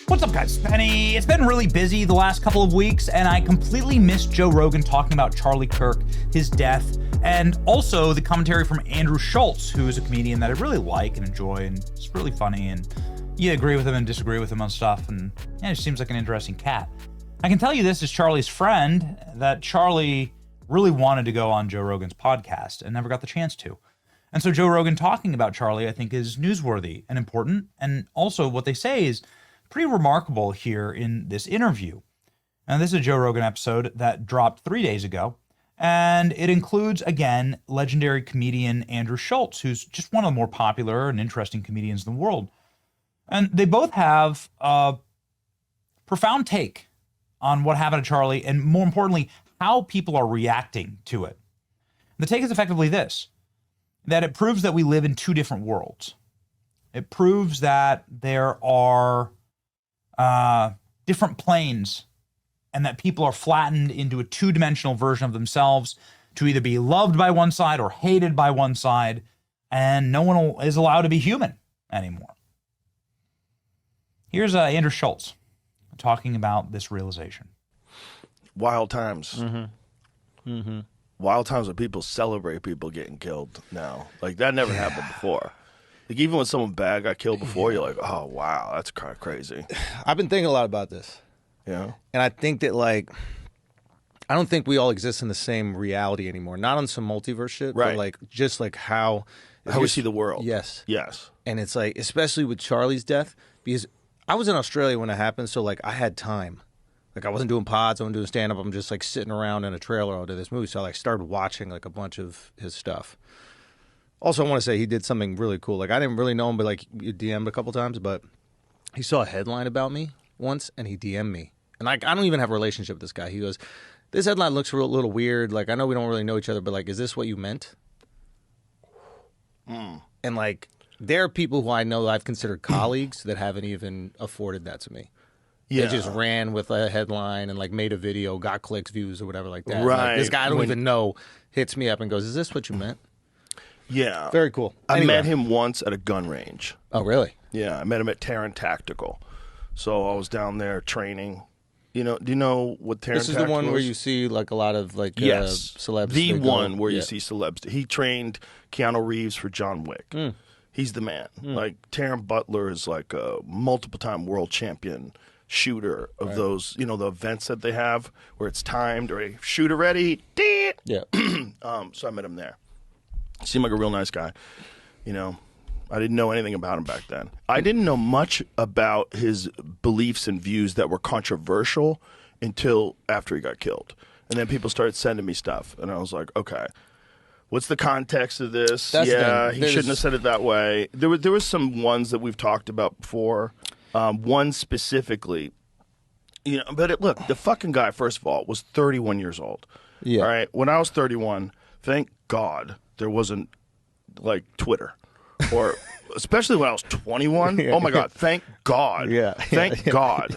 What's up, guys? Penny. It's been really busy the last couple of weeks, and I completely missed Joe Rogan talking about Charlie Kirk, his death, and also the commentary from Andrew Schultz, who is a comedian that I really like and enjoy, and it's really funny, and you agree with him and disagree with him on stuff, and yeah, he seems like an interesting cat. I can tell you this as Charlie's friend, that Charlie really wanted to go on Joe Rogan's podcast and never got the chance to. And so Joe Rogan talking about Charlie, I think, is newsworthy and important, and also what they say is pretty remarkable here in this interview. And this is a Joe Rogan episode that dropped 3 days ago, and it includes, again, legendary comedian Andrew Schultz, who's just one of the more popular and interesting comedians in the world. And they both have a profound take on what happened to Charlie, and more importantly, how people are reacting to it. The take is effectively this, that it proves that we live in two different worlds. It proves that there are different planes, and that people are flattened into a two-dimensional version of themselves to either be loved by one side or hated by one side, and no one is allowed to be human anymore. Here's Andrew Schultz talking about this realization. Wild times. Mm-hmm. Mm-hmm. Wild times when people celebrate people getting killed now. Like, that never happened before. Like, even when someone bad got killed before, you're like, oh, wow, that's kind of crazy. I've been thinking a lot about this. Yeah. And I think that, like, I don't think we all exist in the same reality anymore. Not on some multiverse shit, right. But, like, just, like, how we see the world. Yes. Yes. And it's, like, especially with Charlie's death, because I was in Australia when it happened, so, like, I had time. Like, I wasn't doing pods, I wasn't doing stand-up, I'm just, like, sitting around in a trailer all day this movie, so I, like, started watching, like, a bunch of his stuff. Also, I want to say he did something really cool. Like, I didn't really know him, but, like, you DM'd a couple times, but he saw a headline about me once, and he DM'd me. And, like, I don't even have a relationship with this guy. He goes, this headline looks a little weird. Like, I know we don't really know each other, but, like, is this what you meant? And, like, there are people who I know I've considered colleagues that haven't even afforded that to me. Yeah. They just ran with a headline and, like, made a video, got clicks, views, or whatever like that. Right. Like, this guy I don't even know hits me up and goes, is this what you meant? Yeah. Very cool. I met him once at a gun range. Oh, really? Yeah, I met him at Terran Tactical. So I was down there training. You know, do you know what Terran Tactical is? This is the one where you see, like, a lot of, like, yes. celebs. The one where you see celebs. He trained Keanu Reeves for John Wick. He's the man. Like, Taron Butler is, like, a multiple-time world champion shooter of those, you know, the events that they have where it's timed or a shooter ready. Yeah. So I met him there. He seemed like a real nice guy. You know, I didn't know anything about him back then. I didn't know much about his beliefs and views that were controversial until after he got killed. And then people started sending me stuff. And I was like, okay, what's the context of this? He shouldn't have said it that way. There was some ones that we've talked about before. One specifically, you know, but look, the fucking guy, first of all, was 31 years old. Yeah. All right. When I was 31, thank God there wasn't like Twitter, or especially when I was 21. Oh my God, thank God. Yeah. Thank God.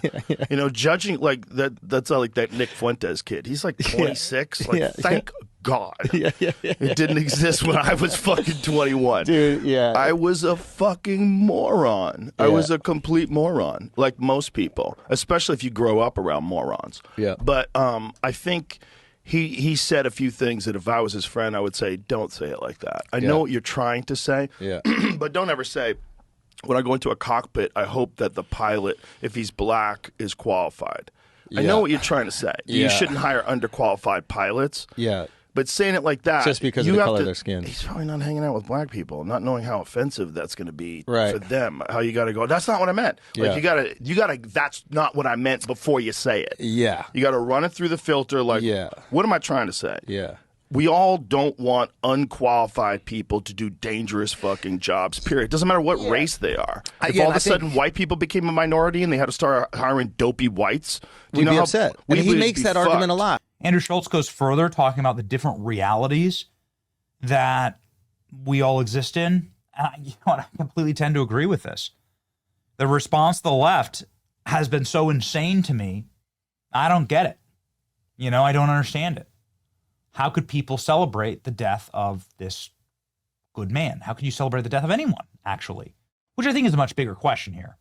You know, judging like that. That's like that Nick Fuentes kid. He's like 26. Like, thank God. It didn't exist when I was fucking 21. Dude, yeah. I was a fucking moron. I was a complete moron, like most people, especially if you grow up around morons. Yeah. But I think he said a few things that if I was his friend, I would say, don't say it like that. I know what you're trying to say, but don't ever say, when I go into a cockpit, I hope that the pilot, if he's black, is qualified. I know what you're trying to say. You shouldn't hire underqualified pilots. Yeah. But saying it like that, just because of the color of their skin. He's probably not hanging out with black people, not knowing how offensive that's going to be for them. How you got to go, that's not what I meant. Like, you got to, that's not what I meant before you say it. Yeah. You got to run it through the filter. Like, what am I trying to say? Yeah. We all don't want unqualified people to do dangerous fucking jobs, period. It doesn't matter what race they are. If all of a sudden white people became a minority and they had to start hiring dopey whites, we'd be upset. And he makes that argument a lot. Andrew Schultz goes further, talking about the different realities that we all exist in. And I completely tend to agree with this. The response to the left has been so insane to me. I don't get it. You know, I don't understand it. How could people celebrate the death of this good man? How could you celebrate the death of anyone, actually? Which I think is a much bigger question here.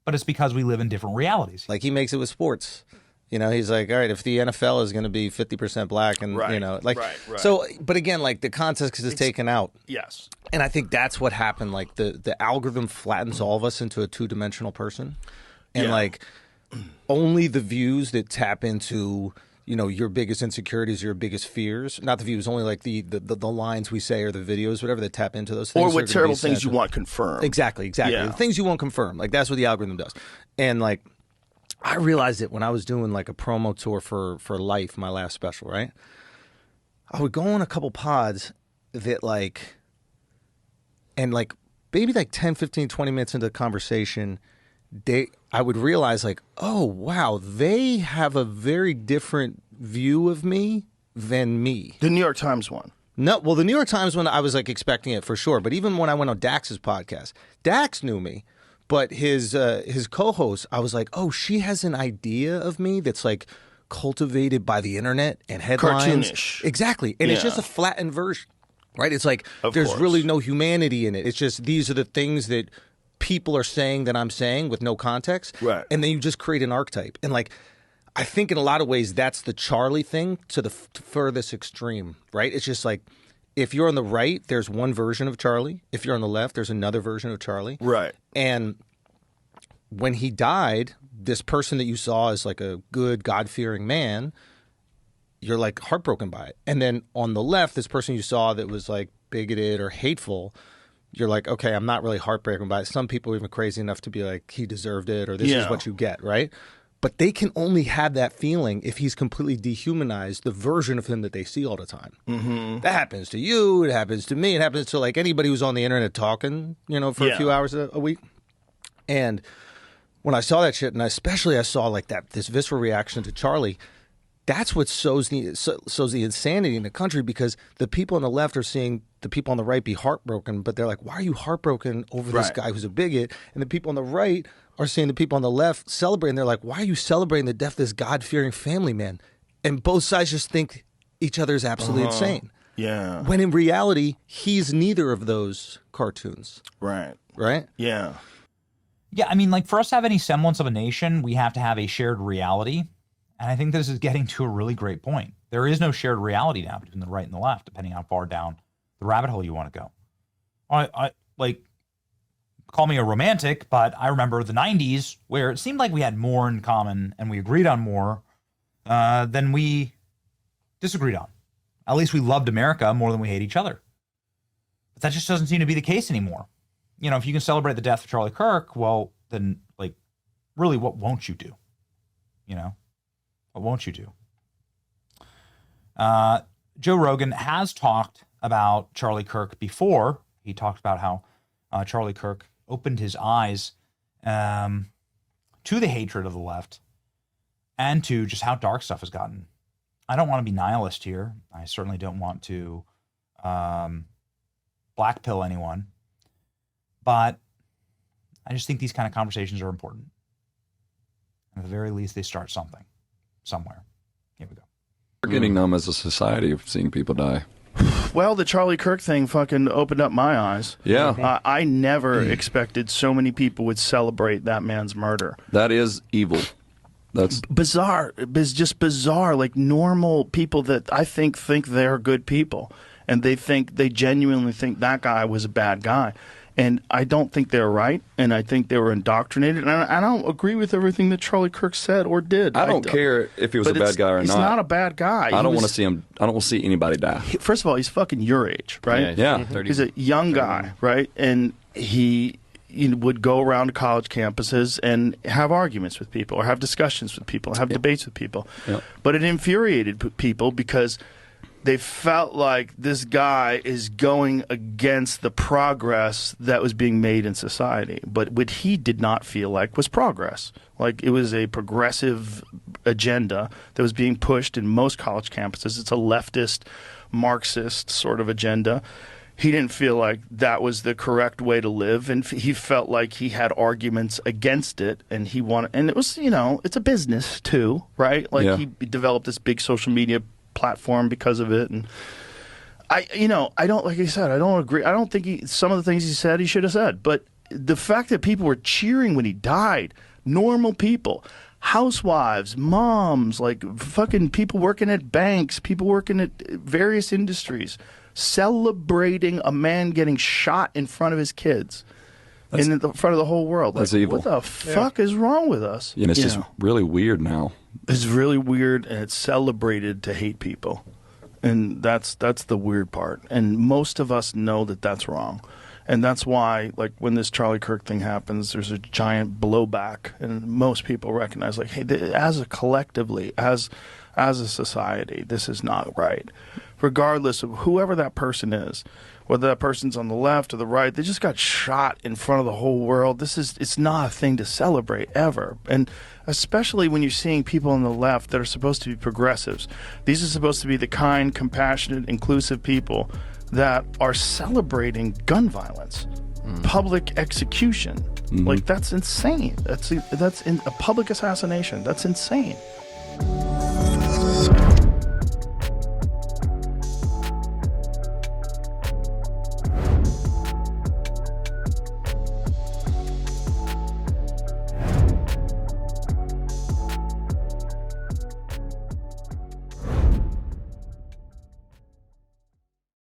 but it's because we live in different realities. Like he makes it with sports. You know, he's like, all right, if the NFL is going to be 50% black and, you know, like, so, but again, like the context is taken out. Yes. And I think that's what happened. Like the algorithm flattens all of us into a two-dimensional person. And like only the views that tap into, you know, your biggest insecurities, your biggest fears, not the views, only like the lines we say or the videos, whatever, that tap into those things. Or what terrible things you want confirmed. Exactly. Yeah. The things you won't confirm. Like that's what the algorithm does. And like, I realized it when I was doing like a promo tour for Life, my last special, right? I would go on a couple pods that like, and like maybe like 10, 15, 20 minutes into the conversation, I would realize like, oh, wow, they have a very different view of me than me. The New York Times one. No, well, the New York Times one, I was like expecting it for sure. But even when I went on Dax's podcast, Dax knew me. But his co-host, I was like, oh, she has an idea of me that's like cultivated by the internet and headlines. Cartoonish. Exactly. And it's just a flattened version, right? It's like there's really no humanity in it. It's just these are the things that people are saying that I'm saying with no context. Right. And then you just create an archetype. And like, I think in a lot of ways, that's the Charlie thing to the furthest extreme, right? It's just like, if you're on the right, there's one version of Charlie. If you're on the left, there's another version of Charlie. Right. And when he died, this person that you saw as like a good, God-fearing man, you're like heartbroken by it. And then on the left, this person you saw that was like bigoted or hateful, you're like, okay, I'm not really heartbroken by it. Some people are even crazy enough to be like, he deserved it, or this is what you get, right? But they can only have that feeling if he's completely dehumanized the version of him that they see all the time. Mm-hmm. That happens to you. It happens to me. It happens to like anybody who's on the internet talking, you know, for a few hours a week. And when I saw that shit, and especially I saw like this visceral reaction to Charlie, that's what sows the insanity in the country, because the people on the left are seeing the people on the right be heartbroken, but they're like, why are you heartbroken over this guy who's a bigot? And the people on the right are seeing the people on the left celebrating. They're like, why are you celebrating the death of this God-fearing family man? And both sides just think each other is absolutely insane. Yeah. When in reality, he's neither of those cartoons. Right. Right? Yeah. Yeah, I mean, like, for us to have any semblance of a nation, we have to have a shared reality. And I think this is getting to a really great point. There is no shared reality now between the right and the left, depending how far down the rabbit hole you want to go. I like, call me a romantic, but I remember the 90s where it seemed like we had more in common and we agreed on more than we disagreed on. At least we loved America more than we hate each other. But that just doesn't seem to be the case anymore. You know, if you can celebrate the death of Charlie Kirk, well, then, like, really, what won't you do? You know? What won't you do? Joe Rogan has talked about Charlie Kirk before. He talked about how Charlie Kirk opened his eyes to the hatred of the left and to just how dark stuff has gotten. I don't want to be nihilist here. I certainly don't want to black pill anyone. But I just think these kind of conversations are important. And at the very least, they start something, somewhere. Here we go. We're getting numb as a society of seeing people die. Well, the Charlie Kirk thing fucking opened up my eyes. Yeah. I never expected so many people would celebrate that man's murder. That is evil. That's bizarre. It's just bizarre. Like normal people that I think they're good people. And they genuinely think that guy was a bad guy. And I don't think they're right, and I think they were indoctrinated. And I don't agree with everything that Charlie Kirk said or did. I don't care if he was a bad guy or not. He's not a bad guy. I don't want to see him. I don't want to see anybody die. First of all, he's fucking your age, right? Yeah. He's a young guy, right? And he would go around to college campuses and have arguments with people, or have discussions with people, have debates with people. Yep. But it infuriated people because they felt like this guy is going against the progress that was being made in society. But what he did not feel like was progress. Like it was a progressive agenda that was being pushed in most college campuses. It's a leftist, Marxist sort of agenda. He didn't feel like that was the correct way to live, and he felt like he had arguments against it, and he wanted. And it was, it's a business too, right? Like he developed this big social media platform because of it, and I don't, like I said, I don't agree. I don't think some of the things he said he should have said, but the fact that people were cheering when he died, normal people, housewives, moms, like fucking people working at banks, people working at various industries, celebrating a man getting shot in front of his kids. In the front of the whole world. That's like, evil. What the fuck is wrong with us? And it's just really weird now. It's really weird, and it's celebrated to hate people. And that's the weird part. And most of us know that that's wrong. And that's why, like, when this Charlie Kirk thing happens, there's a giant blowback. And most people recognize, like, hey, as a collectively, as a society, this is not right. Regardless of whoever that person is, whether that person's on the left or the right, they just got shot in front of the whole world. It's not a thing to celebrate ever. And especially when you're seeing people on the left that are supposed to be progressives. These are supposed to be the kind, compassionate, inclusive people that are celebrating gun violence, public execution. Like, that's insane. That's a public assassination. That's insane.